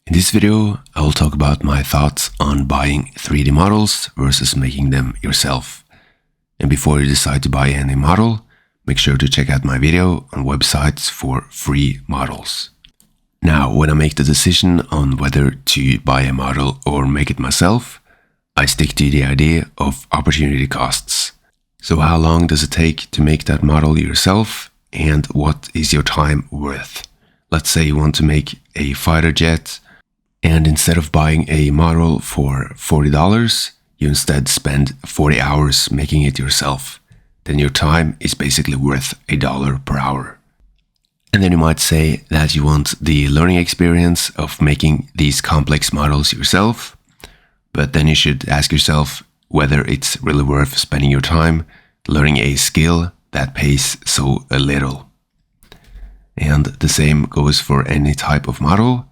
In this video, I will talk about my thoughts on buying 3D models versus making them yourself. And before you decide to buy any model, make sure to check out my video on websites for free models. Now, when I make the decision on whether to buy a model or make it myself, I stick to the idea of opportunity costs. So how long does it take to make that model yourself, and what is your time worth? Let's say you want to make a fighter jet, and instead of buying a model for $40, you instead spend 40 hours making it yourself. Then your time is basically worth $1 per hour. And then you might say that you want the learning experience of making these complex models yourself, but then you should ask yourself whether it's really worth spending your time learning a skill that pays so little. And the same goes for any type of model.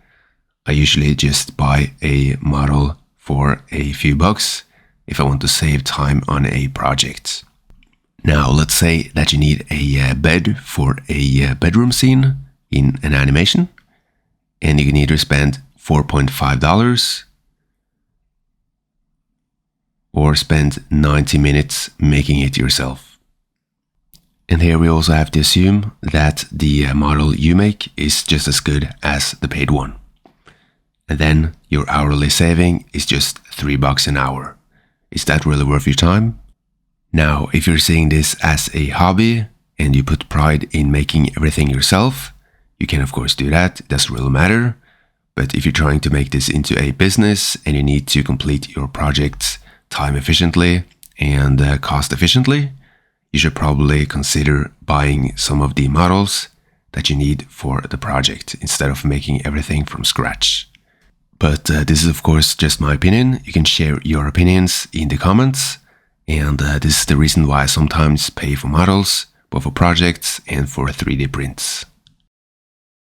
I usually just buy a model for a few bucks if I want to save time on a project. Now, let's say that you need a bed for a bedroom scene in an animation, and you can either spend $4.5 or spend 90 minutes making it yourself. And here we also have to assume that the model you make is just as good as the paid one. And then your hourly saving is just $3 an hour. Is that really worth your time? Now, if you're seeing this as a hobby and you put pride in making everything yourself, you can of course do that, it doesn't really matter. But if you're trying to make this into a business and you need to complete your projects time efficiently and cost efficiently, you should probably consider buying some of the models that you need for the project instead of making everything from scratch. But this is of course just my opinion. You can share your opinions in the comments. And this is the reason why I sometimes pay for models, both for projects and for 3D prints.